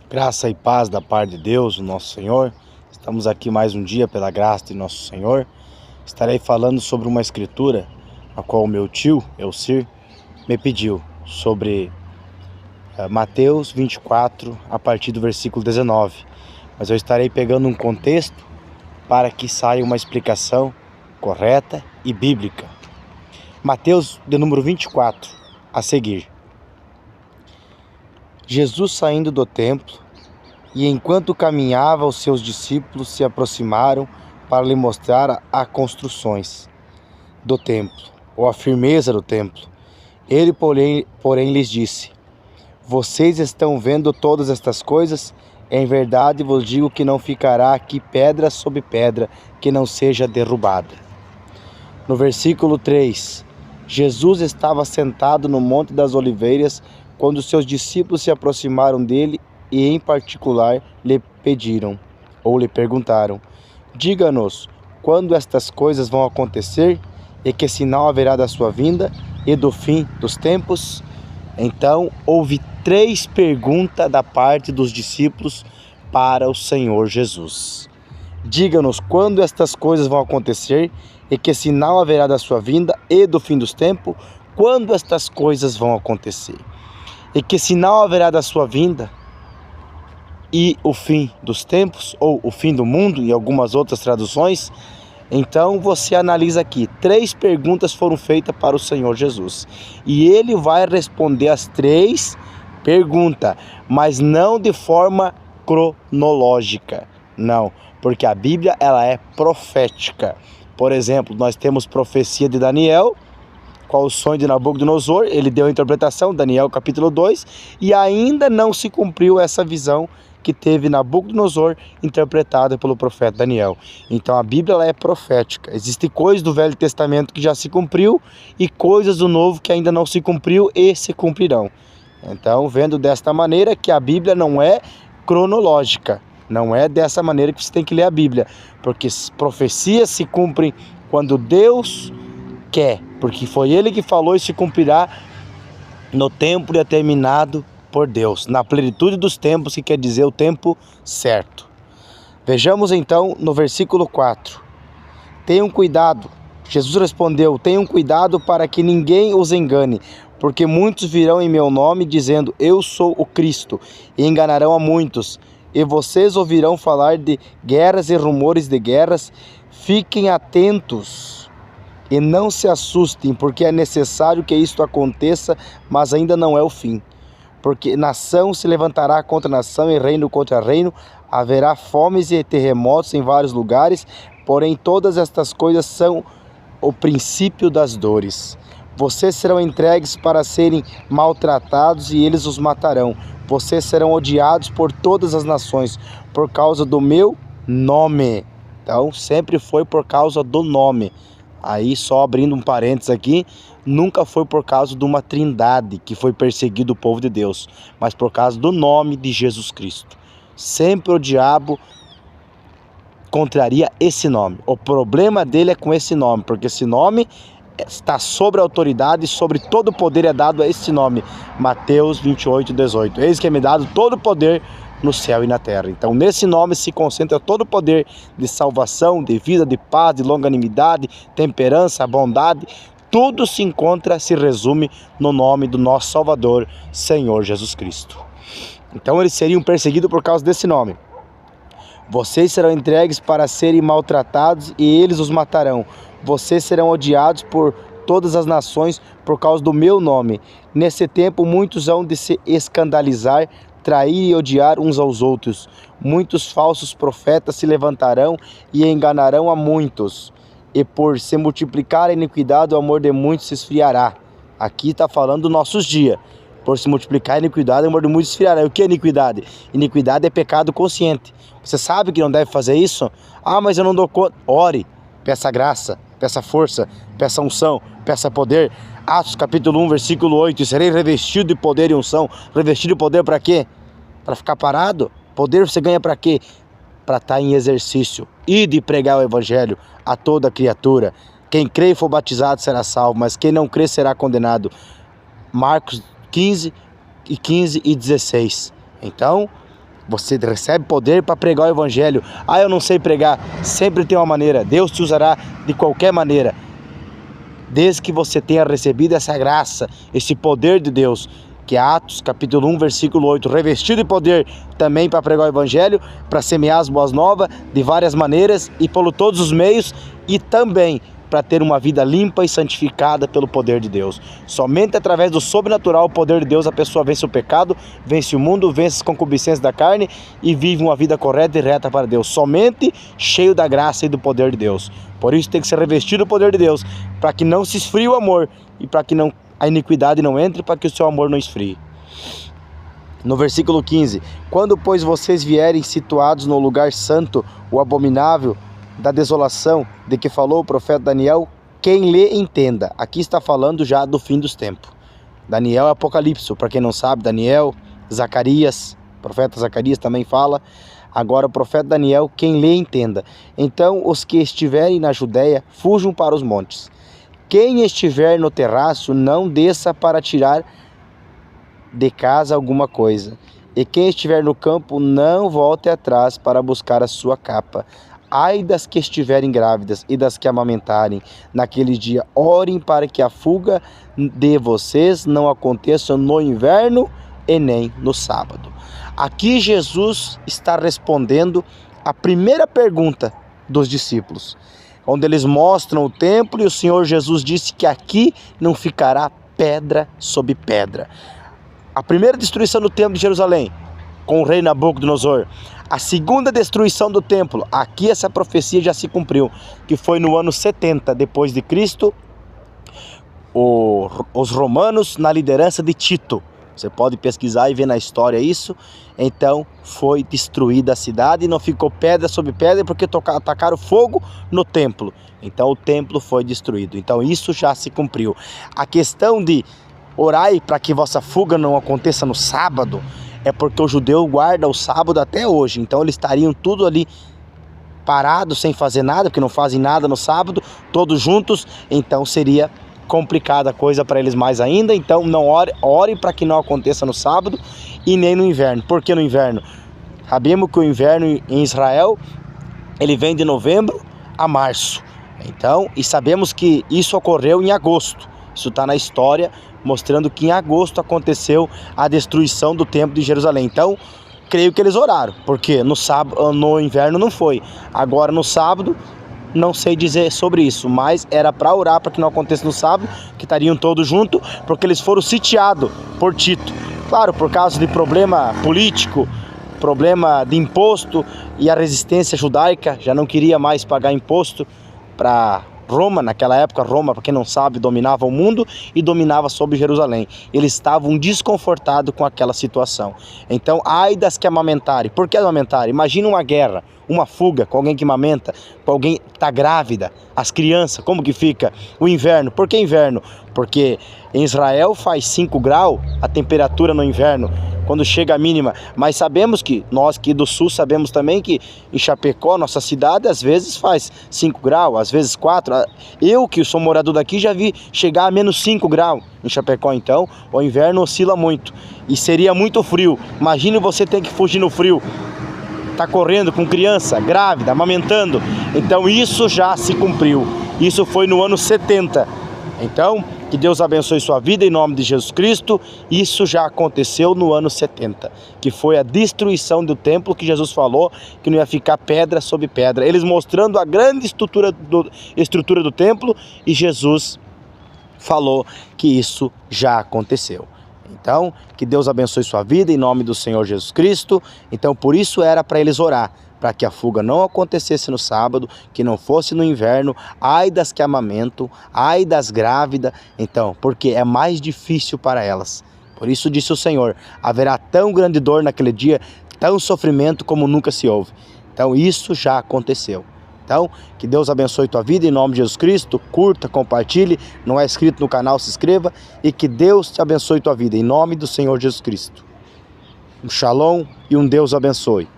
Graça e paz da parte de Deus, o nosso Senhor. Estamos aqui mais um dia pela graça de nosso Senhor. Estarei falando sobre uma escritura, a qual o meu tio, Elcir, me pediu, sobre Mateus 24, a partir do versículo 19. Mas eu estarei pegando um contexto para que saia uma explicação correta e bíblica. Mateus, de número 24, a seguir. Jesus saindo do templo, e enquanto caminhava, os seus discípulos se aproximaram para lhe mostrar as construções do templo, ou a firmeza do templo. Ele, porém, lhes disse: vocês estão vendo todas estas coisas? Em verdade vos digo que não ficará aqui pedra sobre pedra que não seja derrubada. No versículo 3, Jesus estava sentado no Monte das Oliveiras, quando seus discípulos se aproximaram dele e, em particular, lhe pediram, ou lhe perguntaram: diga-nos, quando estas coisas vão acontecer, e que sinal haverá da sua vinda e do fim dos tempos? Então, houve 3 perguntas da parte dos discípulos para o Senhor Jesus. Diga-nos quando estas coisas vão acontecer, e que sinal haverá da sua vinda e do fim dos tempos? Quando estas coisas vão acontecer? E que sinal haverá da sua vinda e o fim dos tempos, ou o fim do mundo, em algumas outras traduções? Então você analisa aqui, 3 perguntas foram feitas para o Senhor Jesus, e ele vai responder as 3 perguntas, mas não de forma cronológica, não, porque a Bíblia ela é profética. Por exemplo, nós temos profecia de Daniel, qual o sonho de Nabucodonosor, ele deu a interpretação, Daniel capítulo 2, e ainda não se cumpriu essa visão que teve Nabucodonosor, interpretada pelo profeta Daniel. Então a Bíblia ela é profética. Existem coisas do Velho Testamento que já se cumpriu e coisas do Novo que ainda não se cumpriu e se cumprirão. Então, vendo desta maneira que a Bíblia não é cronológica, não é dessa maneira que você tem que ler a Bíblia, porque profecias se cumprem quando Deus quer, porque foi ele que falou e se cumprirá no tempo determinado por Deus, na plenitude dos tempos, que quer dizer o tempo certo. Vejamos então no versículo 4. Tenham cuidado, Jesus respondeu, tenham cuidado para que ninguém os engane, porque muitos virão em meu nome dizendo, eu sou o Cristo, e enganarão a muitos. E vocês ouvirão falar de guerras e rumores de guerras. Fiquem atentos e não se assustem, porque é necessário que isto aconteça, mas ainda não é o fim. Porque nação se levantará contra nação e reino contra reino, haverá fomes e terremotos em vários lugares, porém todas estas coisas são o princípio das dores. Vocês serão entregues para serem maltratados e eles os matarão. Vocês serão odiados por todas as nações por causa do meu nome. Então sempre foi por causa do nome. Aí, só abrindo um parênteses aqui, nunca foi por causa de uma trindade que foi perseguido o povo de Deus, mas por causa do nome de Jesus Cristo. Sempre o diabo contraria esse nome. O problema dele é com esse nome, porque esse nome está sobre a autoridade e sobre todo o poder é dado a esse nome. Mateus 28, 18. Eis que é me dado todo o poder no céu e na terra. Então nesse nome se concentra todo o poder de salvação, de vida, de paz, de longanimidade, temperança, bondade. Tudo se encontra, se resume no nome do nosso Salvador, Senhor Jesus Cristo. Então eles seriam perseguidos por causa desse nome. Vocês serão entregues para serem maltratados e eles os matarão. Vocês serão odiados por todas as nações por causa do meu nome. Nesse tempo muitos hão de se escandalizar, trair e odiar uns aos outros. Muitos falsos profetas se levantarão e enganarão a muitos. E por se multiplicar a iniquidade, o amor de muitos se esfriará. Aqui está falando dos nossos dias. Por se multiplicar a iniquidade, o amor de muitos se esfriará. E o que é iniquidade? Iniquidade é pecado consciente. Você sabe que não deve fazer isso? Ah, mas eu não dou conta. Ore, peça graça, peça força, peça unção, peça poder. Atos capítulo 1, versículo 8. E serei revestido de poder e unção. Revestido de poder para quê? Para ficar parado? Poder você ganha para quê? Para estar em exercício. E de pregar o evangelho a toda criatura. Quem crê e for batizado será salvo, mas quem não crê será condenado. Marcos 15 e 16. Então, Você recebe poder para pregar o evangelho. Ah, eu não sei pregar. Sempre tem uma maneira. Deus te usará de qualquer maneira, desde que você tenha recebido essa graça, esse poder de Deus, que é Atos capítulo 1, versículo 8, revestido de poder também para pregar o evangelho, para semear as boas novas de várias maneiras e por todos os meios, e também para ter uma vida limpa e santificada pelo poder de Deus. Somente através do sobrenatural, o poder de Deus, a pessoa vence o pecado, vence o mundo, vence as concupiscências da carne e vive uma vida correta e reta para Deus. Somente cheio da graça e do poder de Deus. Por isso tem que ser revestido do poder de Deus, para que não se esfrie o amor e para que a iniquidade não entre, para que o seu amor não esfrie. No versículo 15, quando pois vocês vierem situados no lugar santo, o abominável da desolação, de que falou o profeta Daniel, quem lê entenda. Aqui está falando já do fim dos tempos. Daniel é Apocalipse, para quem não sabe, Daniel, Zacarias, o profeta Zacarias também fala. Agora o profeta Daniel, quem lê entenda. Então os que estiverem na Judéia, fujam para os montes. Quem estiver no terraço, não desça para tirar de casa alguma coisa. E quem estiver no campo, não volte atrás para buscar a sua capa. Ai das que estiverem grávidas e das que amamentarem, naquele dia orem para que a fuga de vocês não aconteça no inverno e nem no sábado. Aqui Jesus está respondendo a primeira pergunta dos discípulos, onde eles mostram o templo e o Senhor Jesus disse que aqui não ficará pedra sobre pedra. A primeira destruição do templo de Jerusalém, com o rei Nabucodonosor. A segunda destruição do templo, aqui essa profecia já se cumpriu, que foi no ano 70 depois de Cristo, os romanos na liderança de Tito. Você pode pesquisar e ver na história isso. Então foi destruída a cidade e não ficou pedra sobre pedra porque atacaram fogo no templo. Então o templo foi destruído. Então isso já se cumpriu. A questão de orai para que vossa fuga não aconteça no sábado, é porque o judeu guarda o sábado até hoje. Então eles estariam tudo ali parados, sem fazer nada, porque não fazem nada no sábado, todos juntos. Então seria complicada a coisa para eles mais ainda. Então não ore para que não aconteça no sábado e nem no inverno. Por que no inverno? Sabemos que o inverno em Israel, ele vem de novembro a março. Então, e sabemos que isso ocorreu em agosto. Isso está na história, mostrando que em agosto aconteceu a destruição do templo de Jerusalém. Então, creio que eles oraram, porque no inverno não foi. Agora no sábado, não sei dizer sobre isso, mas era para orar para que não aconteça no sábado, que estariam todos juntos, porque eles foram sitiados por Tito. Claro, por causa de problema político, problema de imposto, e a resistência judaica já não queria mais pagar imposto para Roma. Naquela época, Roma, para quem não sabe, dominava o mundo e dominava sobre Jerusalém. Eles estavam desconfortados com aquela situação. Então, ai das que amamentarem. Por que amamentarem? Imagina uma guerra, uma fuga com alguém que amamenta, com alguém que está grávida, as crianças, como que fica? O inverno. Por que inverno? Porque em Israel faz 5 graus a temperatura no inverno, quando chega a mínima. Mas sabemos que, nós aqui do sul sabemos também que em Chapecó, nossa cidade, às vezes faz 5 graus, às vezes 4. Eu que sou morador daqui já vi chegar a menos 5 graus em Chapecó. Então o inverno oscila muito e seria muito frio. Imagine você ter que fugir no frio, tá correndo com criança grávida, amamentando. Então isso já se cumpriu. Isso foi no ano 70. Então, que Deus abençoe sua vida em nome de Jesus Cristo. Isso já aconteceu no ano 70, que foi a destruição do templo, que Jesus falou que não ia ficar pedra sobre pedra. Eles mostrando a grande estrutura do templo, e Jesus falou que isso já aconteceu. Então, que Deus abençoe sua vida em nome do Senhor Jesus Cristo. Então, por isso era para eles orar, para que a fuga não acontecesse no sábado, que não fosse no inverno. Ai das que amamentam, ai das grávidas. Então, porque é mais difícil para elas. Por isso disse o Senhor, haverá tão grande dor naquele dia, tão sofrimento como nunca se houve. Então, isso já aconteceu. Então, que Deus abençoe tua vida em nome de Jesus Cristo. Curta, compartilhe. Não é inscrito no canal, se inscreva. E que Deus te abençoe tua vida em nome do Senhor Jesus Cristo. Um shalom e um Deus abençoe.